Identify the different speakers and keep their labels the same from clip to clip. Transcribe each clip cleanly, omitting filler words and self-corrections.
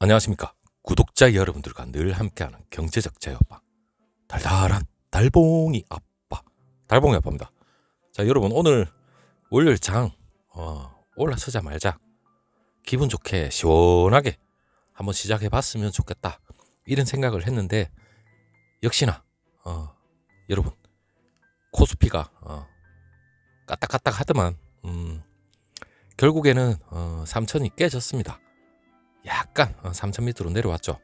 Speaker 1: 안녕하십니까. 구독자 여러분들과 늘 함께하는 경제적 자유아빠 달달한 달봉이 아빠 달봉이 아빠입니다. 자, 여러분, 오늘 월요일 장 올라서자마자 기분 좋게 시원하게 한번 시작해 봤으면 좋겠다, 이런 생각을 했는데, 역시나 여러분, 코스피가 까딱까딱 하더만 결국에는 3천이 깨졌습니다. 약간 3천 밑으로 내려왔죠.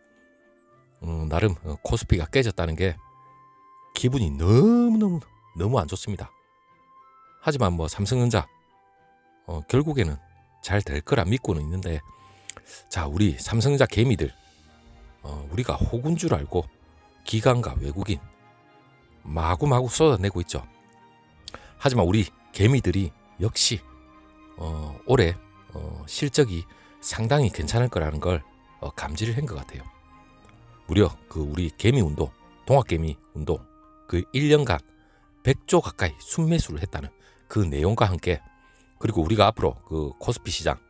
Speaker 1: 나름 코스피가 깨졌다는 게 기분이 너무 안 좋습니다. 하지만 뭐 삼성전자 결국에는 잘 될 거라 믿고는 있는데, 자, 우리 삼성전자 개미들, 우리가 호구인 줄 알고 기관과 외국인 마구마구 쏟아내고 있죠. 하지만 우리 개미들이 역시 올해 실적이 상당히 괜찮을 거라는 걸 감지를 한 것 같아요. 무려 그 우리 개미 운동, 동학개미 운동, 그 1년간 100조 가까이 순매수를 했다는 그 내용과 함께, 그리고 우리가 앞으로 그 코스피 시장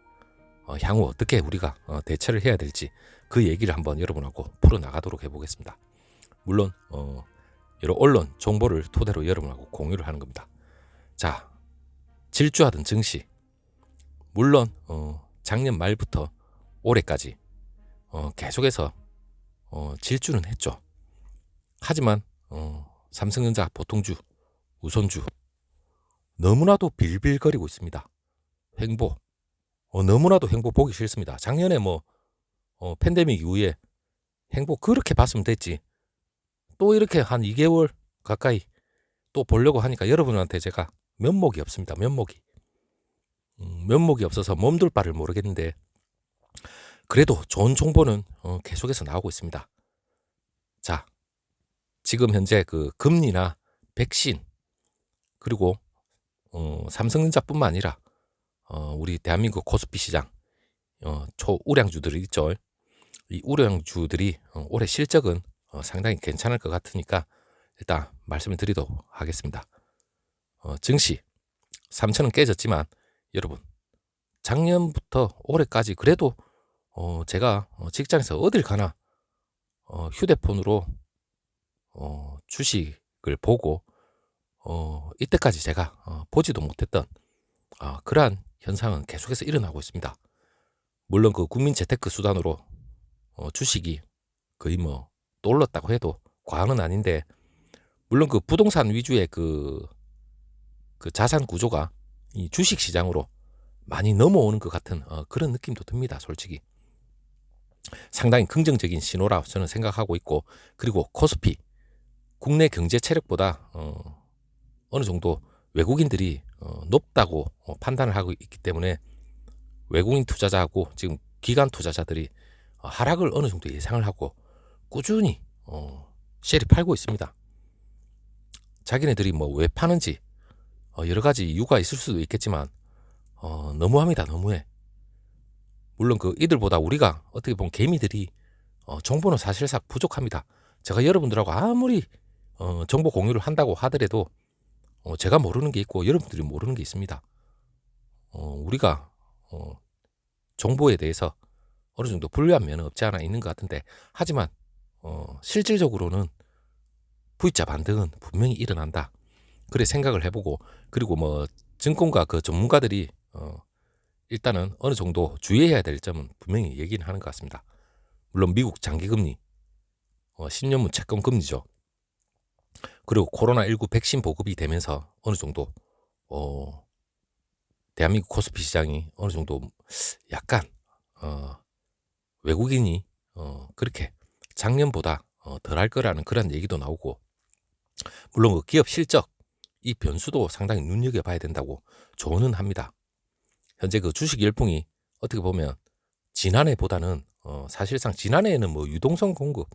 Speaker 1: 향후 어떻게 우리가 대처를 해야 될지 그 얘기를 한번 여러분하고 풀어나가도록 해보겠습니다. 물론 여러 언론 정보를 토대로 여러분하고 공유를 하는 겁니다. 자, 질주하던 증시, 물론 작년 말부터 올해까지 계속해서 질주는 했죠. 하지만 삼성전자 보통주, 우선주 너무나도 빌빌거리고 있습니다. 횡보, 너무나도 횡보 보기 싫습니다. 작년에 팬데믹 이후에 횡보 그렇게 봤으면 됐지, 또 이렇게 한 2개월 가까이 또 보려고 하니까 여러분한테 제가 면목이 없습니다. 면목이 없어서 몸둘 바를 모르겠는데, 그래도 좋은 정보는 계속해서 나오고 있습니다. 자, 지금 현재 그 금리나 백신, 그리고 삼성전자뿐만 아니라 우리 대한민국 코스피 시장 초우량주들이 있죠. 이 우량주들이 올해 실적은 상당히 괜찮을 것 같으니까 일단 말씀을 드리도록 하겠습니다. 증시 3천은 깨졌지만 여러분, 작년부터 올해까지 그래도 제가 직장에서 어딜 가나 휴대폰으로 주식을 보고 이때까지 제가 보지도 못했던 그러한 현상은 계속해서 일어나고 있습니다. 물론 그 국민 재테크 수단으로 주식이 거의 또 올랐다고 해도 과언은 아닌데, 물론 그 부동산 위주의 그 자산 구조가 이 주식 시장으로 많이 넘어오는 것 같은 그런 느낌도 듭니다. 솔직히 상당히 긍정적인 신호라 저는 생각하고 있고, 그리고 코스피 국내 경제 체력보다 어느 정도 외국인들이 높다고 판단을 하고 있기 때문에 외국인 투자자하고 지금 기관 투자자들이 하락을 어느 정도 예상을 하고 꾸준히 쉘이 팔고 있습니다. 자기네들이 왜 파는지 여러 가지 이유가 있을 수도 있겠지만 너무합니다. 너무해. 물론 그 이들보다 우리가 어떻게 보면 개미들이 정보는 사실상 부족합니다. 제가 여러분들하고 아무리 정보 공유를 한다고 하더라도 제가 모르는 게 있고 여러분들이 모르는 게 있습니다. 우리가 정보에 대해서 어느 정도 불리한 면은 없지 않아 있는 것 같은데, 하지만 실질적으로는 V자 반등은 분명히 일어난다, 그래 생각을 해보고, 그리고 증권가 그 전문가들이 일단은 어느 정도 주의해야 될 점은 분명히 얘기는 하는 것 같습니다. 물론 미국 장기금리, 10년물 채권 금리죠. 그리고 코로나19 백신 보급이 되면서 어느 정도 대한민국 코스피 시장이 어느 정도 약간 외국인이 그렇게 작년보다 덜할 거라는 그런 얘기도 나오고, 물론 그 기업 실적 이 변수도 상당히 눈여겨봐야 된다고 조언은 합니다. 현재 그 주식 열풍이 어떻게 보면 지난해보다는 사실상 지난해에는 유동성 공급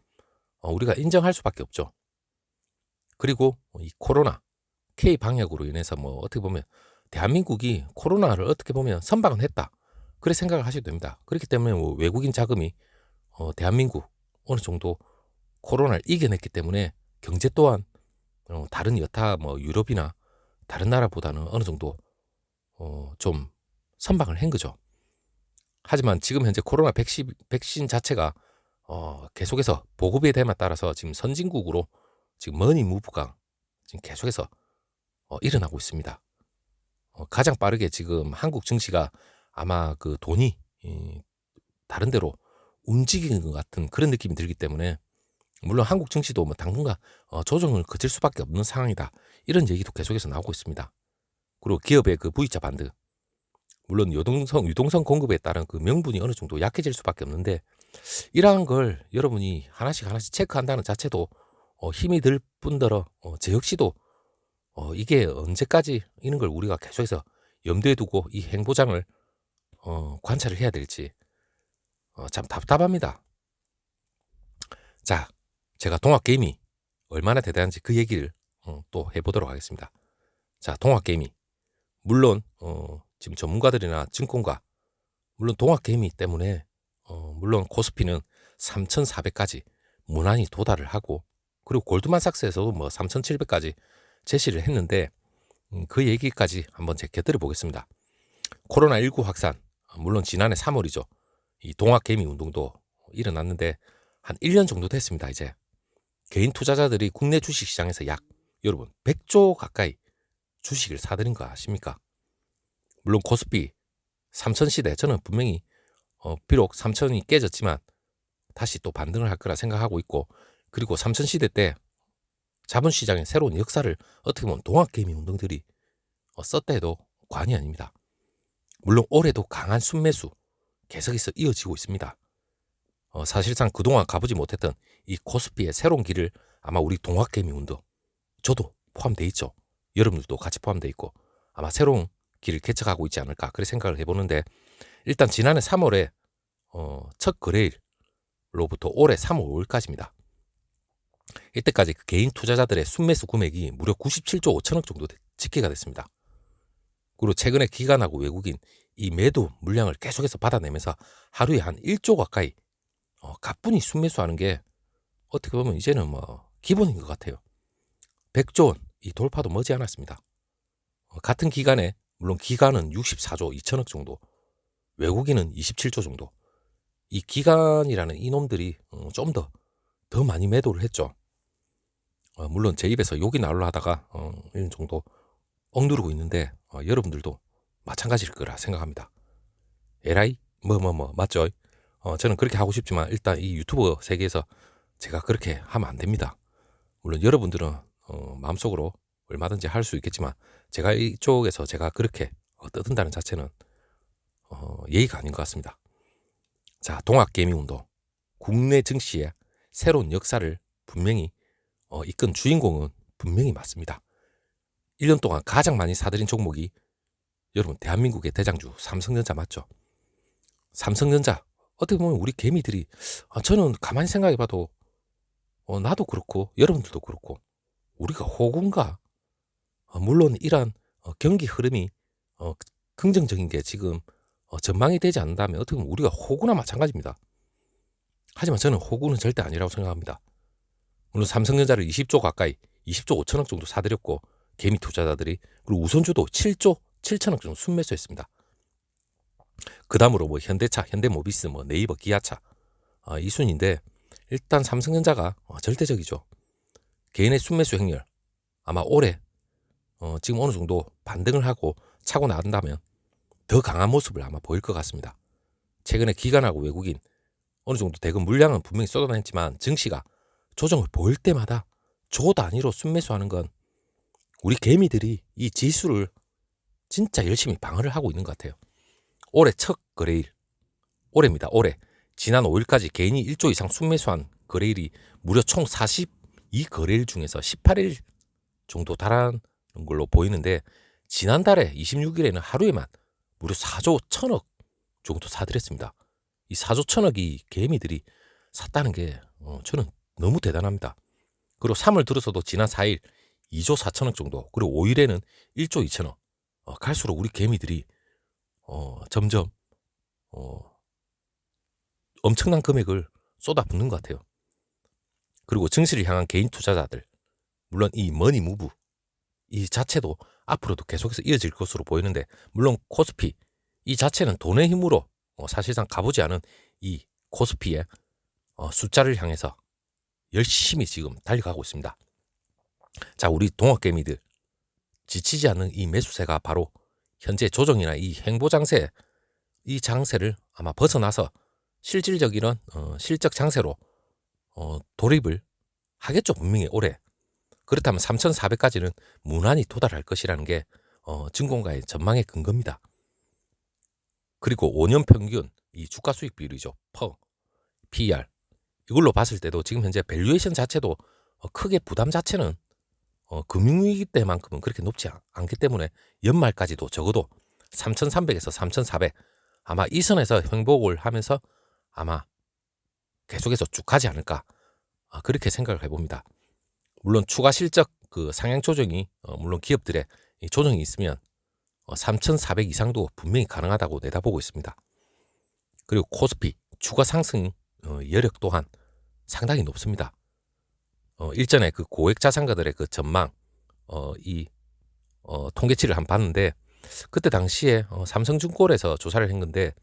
Speaker 1: 우리가 인정할 수밖에 없죠. 그리고 이 코로나 K 방역으로 인해서 어떻게 보면 대한민국이 코로나를 어떻게 보면 선방은 했다, 그래 생각을 하셔도 됩니다. 그렇기 때문에 외국인 자금이 대한민국 어느 정도 코로나를 이겨냈기 때문에 경제 또한 다른 여타 유럽이나 다른 나라보다는 어느 정도 좀 선방을 한 거죠. 하지만 지금 현재 코로나 백신 자체가 계속해서 보급이 됨에 따라서 지금 선진국으로 지금 머니 무브가 지금 계속해서 일어나고 있습니다. 가장 빠르게 지금 한국 증시가 아마 그 돈이 다른 데로 움직이는 것 같은 그런 느낌이 들기 때문에, 물론 한국 증시도 뭐 당분간 조정을 거칠 수밖에 없는 상황이다, 이런 얘기도 계속해서 나오고 있습니다. 그리고 기업의 그 V자 반등, 물론 유동성 공급에 따른 그 명분이 어느 정도 약해질 수밖에 없는데, 이러한 걸 여러분이 하나씩 체크한다는 자체도 힘이 들 뿐더러 제 역시도 이게 언제까지 이런 걸 우리가 계속해서 염두에 두고 이 행보장을 관찰을 해야 될지 참 답답합니다. 자, 제가 동학개미 얼마나 대단한지 그 얘기를 또 해보도록 하겠습니다. 자, 동학개미, 물론 지금 전문가들이나 증권가, 물론 동학개미 때문에 물론 코스피는 3,400까지 무난히 도달을 하고, 그리고 골드만삭스에서도 뭐 3,700까지 제시를 했는데, 그 얘기까지 한번 제가 곁들여 보겠습니다. 코로나19 확산, 물론 지난해 3월이죠. 이 동학개미 운동도 일어났는데 한 1년 정도 됐습니다. 이제 개인 투자자들이 국내 주식시장에서 약 여러분 100조 가까이 주식을 사들인 거 아십니까? 물론 코스피 3,000시대, 저는 분명히 비록 3,000이 깨졌지만 다시 또 반등을 할 거라 생각하고 있고, 그리고 3,000시대 때 자본시장의 새로운 역사를 어떻게 보면 동학개미 운동들이 썼다 해도 과언이 아닙니다. 물론 올해도 강한 순매수 계속해서 이어지고 있습니다. 사실상 그동안 가보지 못했던 이 코스피의 새로운 길을 아마 우리 동학개미 운동, 저도 포함되어 있죠. 여러분들도 같이 포함되어 있고 아마 새로운 길을 개척하고 있지 않을까, 그렇게 생각을 해보는데, 일단 지난해 3월에 첫 거래일로부터 올해 3월 5일까지입니다. 이때까지 그 개인 투자자들의 순매수 금액이 무려 97조 5천억 정도 집계가 됐습니다. 그리고 최근에 기관하고 외국인 이 매도 물량을 계속해서 받아내면서 하루에 한 1조 가까이 가뿐히 순매수하는 게 어떻게 보면 이제는 뭐 기본인 것 같아요. 100조 원 이 돌파도 머지않았습니다. 같은 기간에 물론 기관은 64조 2천억 정도, 외국인은 27조 정도. 이 기관이라는 이놈들이 좀 더 많이 매도를 했죠. 물론 제 입에서 욕이 나오려 하다가 이런 정도 억누르고 있는데, 여러분들도 마찬가지일 거라 생각합니다. 에라이 맞죠? 저는 그렇게 하고 싶지만 일단 이 유튜버 세계에서 제가 그렇게 하면 안 됩니다. 물론 여러분들은 마음속으로 얼마든지 할 수 있겠지만, 제가 이쪽에서 제가 그렇게 떠든다는 자체는 예의가 아닌 것 같습니다. 자, 동학개미 운동, 국내 증시의 새로운 역사를 분명히 이끈 주인공은 분명히 맞습니다. 1년 동안 가장 많이 사들인 종목이 여러분 대한민국의 대장주 삼성전자 맞죠? 삼성전자 어떻게 보면 우리 개미들이, 저는 가만히 생각해봐도 나도 그렇고 여러분들도 그렇고 우리가 호구인가? 물론 이러한 경기 흐름이 긍정적인 게 지금 전망이 되지 않는다면 어떻게 보면 우리가 호구나 마찬가지입니다. 하지만 저는 호구는 절대 아니라고 생각합니다. 물론 삼성전자를 20조 가까이 20조 5천억 정도 사들였고, 개미 투자자들이, 그리고 우선주도 7조 7천억 정도 순매수했습니다. 그 다음으로 뭐 현대차, 현대모비스, 뭐 네이버, 기아차 이 순인데, 일단 삼성전자가 절대적이죠. 개인의 순매수 행렬 아마 올해 지금 어느 정도 반등을 하고 차고 나간다면 더 강한 모습을 아마 보일 것 같습니다. 최근에 기관하고 외국인 어느 정도 대금 물량은 분명히 쏟아냈지만 증시가 조정을 보일 때마다 조 단위로 순매수하는 건 우리 개미들이 이 지수를 진짜 열심히 방어를 하고 있는 것 같아요. 올해 첫 거래일, 올해입니다. 올해 지난 5일까지 개인이 1조 이상 순매수한 거래일이 무려 총 42거래일 중에서 18일 정도 달하는 걸로 보이는데, 지난달에 26일에는 하루에만 무려 4조 1천억 정도 사들였습니다. 이 4조 1천억이 개미들이 샀다는 게 저는 너무 대단합니다. 그리고 3월 들어서도 지난 4일 2조 4천억 정도, 그리고 5일에는 1조 2천억. 갈수록 우리 개미들이 점점 엄청난 금액을 쏟아붓는 것 같아요. 그리고 증시를 향한 개인 투자자들, 물론 이 머니 무브 이 자체도 앞으로도 계속해서 이어질 것으로 보이는데, 물론 코스피 이 자체는 돈의 힘으로 사실상 가보지 않은 이 코스피의 숫자를 향해서 열심히 지금 달려가고 있습니다. 자, 우리 동학개미들 지치지 않는 이 매수세가 바로 현재 조정이나 이 행보장세, 이 장세를 아마 벗어나서 실질적인 실적 장세로 돌입을 하겠죠. 분명히 올해. 그렇다면 3,400까지는 무난히 도달할 것이라는 게 증권가의 전망의 근거입니다. 그리고 5년 평균 이 주가 수익 비율이죠. 퍼, PER. 이걸로 봤을 때도 지금 현재 밸류에이션 자체도 크게 부담 자체는 금융위기 때만큼은 그렇게 높지 않기 때문에 연말까지도 적어도 3,300에서 3,400 아마 이 선에서 횡보를 하면서 아마 계속해서 쭉 가지 않을까 그렇게 생각을 해봅니다. 물론 추가 실적 그 상향 조정이 물론 기업들의 조정이 있으면 3,400 이상도 분명히 가능하다고 내다보고 있습니다. 그리고 코스피 추가 상승 여력 또한 상당히 높습니다. 일전에 그 고액 자산가들의 그 전망 통계치를 한번 봤는데 그때 당시에 삼성증권에서 조사를 했는데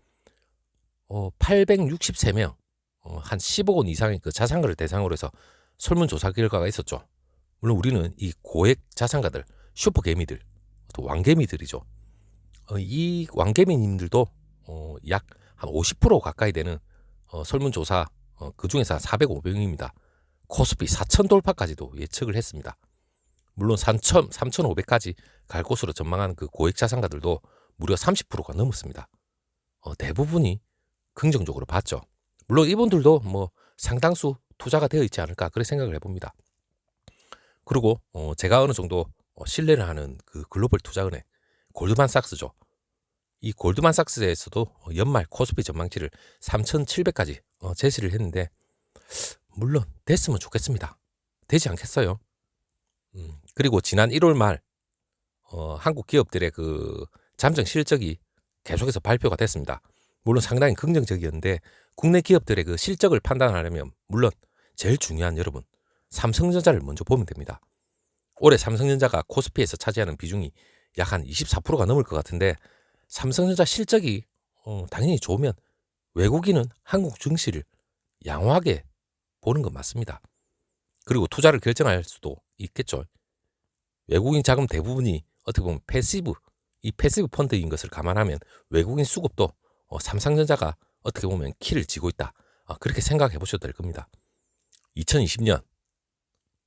Speaker 1: 863명 한 10억 원 이상의 그 자산가를 대상으로 해서 설문조사 결과가 있었죠. 물론 우리는 이 고액 자산가들 슈퍼개미들 또 왕개미들이죠. 이 왕개미님들도 약 한 50% 가까이 되는 설문조사 그 중에서 400, 500명입니다. 코스피 4,000 돌파까지도 예측을 했습니다. 물론 3,500까지 갈 곳으로 전망하는 그 고액 자산가들도 무려 30%가 넘었습니다. 대부분이 긍정적으로 봤죠. 물론 이분들도 뭐 상당수 투자가 되어 있지 않을까 그렇게 생각을 해봅니다. 그리고 제가 어느 정도 신뢰를 하는 그 글로벌 투자은행 골드만삭스죠. 이 골드만삭스에서도 연말 코스피 전망치를 3,700까지 제시를 했는데 물론 됐으면 좋겠습니다. 되지 않겠어요? 그리고 지난 1월 말 한국 기업들의 그 잠정 실적이 계속해서 발표가 됐습니다. 물론 상당히 긍정적이었는데 국내 기업들의 그 실적을 판단하려면 물론 제일 중요한 여러분 삼성전자를 먼저 보면 됩니다. 올해 삼성전자가 코스피에서 차지하는 비중이 약 한 24%가 넘을 것 같은데 삼성전자 실적이 당연히 좋으면 외국인은 한국 증시를 양호하게 보는 건 맞습니다. 그리고 투자를 결정할 수도 있겠죠. 외국인 자금 대부분이 어떻게 보면 패시브 펀드인 것을 감안하면 외국인 수급도 삼성전자가 어떻게 보면 키를 쥐고 있다. 그렇게 생각해 보셔도 될 겁니다. 2020년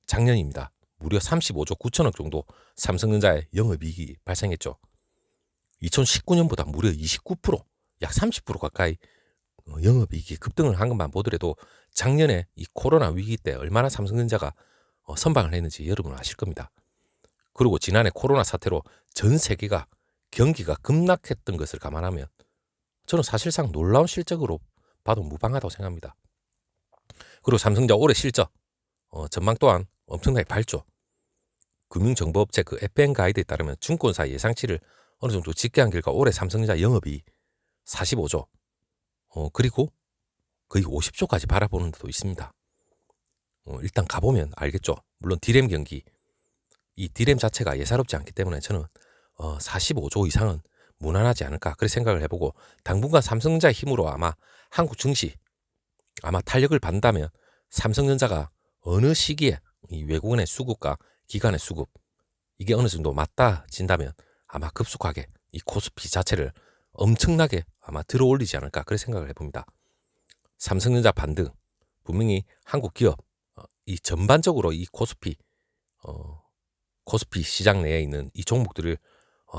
Speaker 1: 작년입니다. 무려 35조 9천억 정도 삼성전자의 영업이익이 발생했죠. 2019년보다 무려 29%, 약 30% 가까이 영업이익이 급등을 한 것만 보더라도 작년에 이 코로나 위기 때 얼마나 삼성전자가 선방을 했는지 여러분 아실 겁니다. 그리고 지난해 코로나 사태로 전 세계가 경기가 급락했던 것을 감안하면 저는 사실상 놀라운 실적으로 봐도 무방하다고 생각합니다. 그리고 삼성전자 올해 실적 전망 또한 엄청나게 밝죠. 금융정보업체 그 FM 가이드에 따르면 증권사 예상치를 어느 정도 집계한 결과 올해 삼성전자 영업이 45조 그리고 거의 50조까지 바라보는 데도 있습니다. 일단 가보면 알겠죠. 물론 디램 경기 이 디램 자체가 예사롭지 않기 때문에 저는 45조 이상은 무난하지 않을까 그렇게 생각을 해보고 당분간 삼성전자의 힘으로 아마 한국 증시 아마 탄력을 받는다면 삼성전자가 어느 시기에 이 외국인의 수급과 기관의 수급 이게 어느 정도 맞닿아진다면 아마 급속하게 이 코스피 자체를 엄청나게 아마 들어 올리지 않을까 그렇게 생각을 해봅니다. 삼성전자 반등 분명히 한국 기업 이 전반적으로 이 코스피 시장 내에 있는 이 종목들을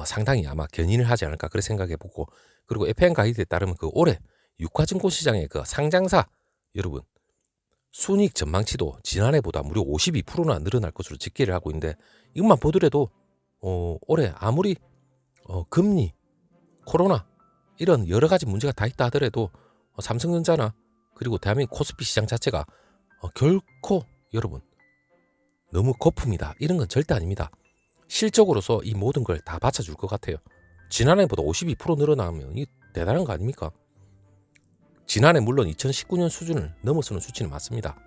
Speaker 1: 상당히 아마 견인을 하지 않을까 그렇게 생각해보고 그리고 FM 가이드에 따르면 그 올해 유가증권 시장의 그 상장사 여러분 순이익 전망치도 지난해보다 무려 52%나 늘어날 것으로 집계를 하고 있는데 이것만 보더라도 올해 아무리 금리, 코로나 이런 여러 가지 문제가 다 있다 하더라도 삼성전자나 그리고 대한민국 코스피 시장 자체가 결코 여러분 너무 거품이다 이런 건 절대 아닙니다. 실적으로서 이 모든 걸 다 받쳐줄 것 같아요. 지난해보다 52% 늘어나면 이 대단한 거 아닙니까? 지난해 물론 2019년 수준을 넘어서는 수치는 맞습니다.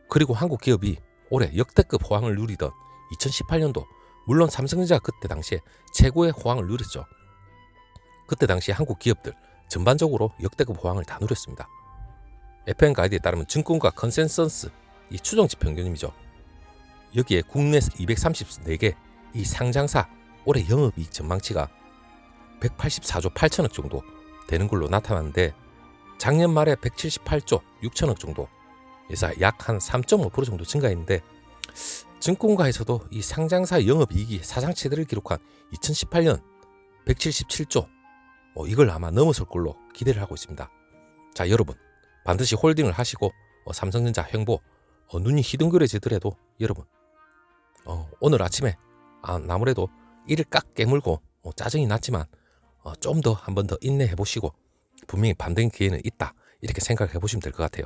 Speaker 1: 그리고 한국 기업이 올해 역대급 호황을 누리던 2018년도 물론 삼성전자가 그때 당시에 최고의 호황을 누렸죠. 그때 당시에 한국 기업들 전반적으로 역대급 호황을 다 누렸습니다. FM 가이드에 따르면 증권가 컨센서스 이 추정치 평균임이죠. 여기에 국내에서 234개 이 상장사 올해 영업이익 전망치가 184조 8천억 정도 되는 걸로 나타났는데 작년 말에 178조 6천억 정도 그래서 약 한 3.5% 정도 증가했는데 증권가에서도 이 상장사 영업이익이 사상 최대를 기록한 2018년 177조 이걸 아마 넘어설 걸로 기대를 하고 있습니다. 자, 여러분 반드시 홀딩을 하시고 삼성전자 횡보 눈이 희둥그레지더라도 여러분 오늘 아침에 아무래도 이를 깍 깨물고 짜증이 났지만 좀 더 한 번 더 인내해 보시고 분명히 반등의 기회는 있다 이렇게 생각해 보시면 될 것 같아요.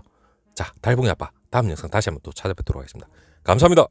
Speaker 1: 자, 달봉이 아빠 다음 영상 다시 한번 또 찾아뵙도록 하겠습니다. 감사합니다.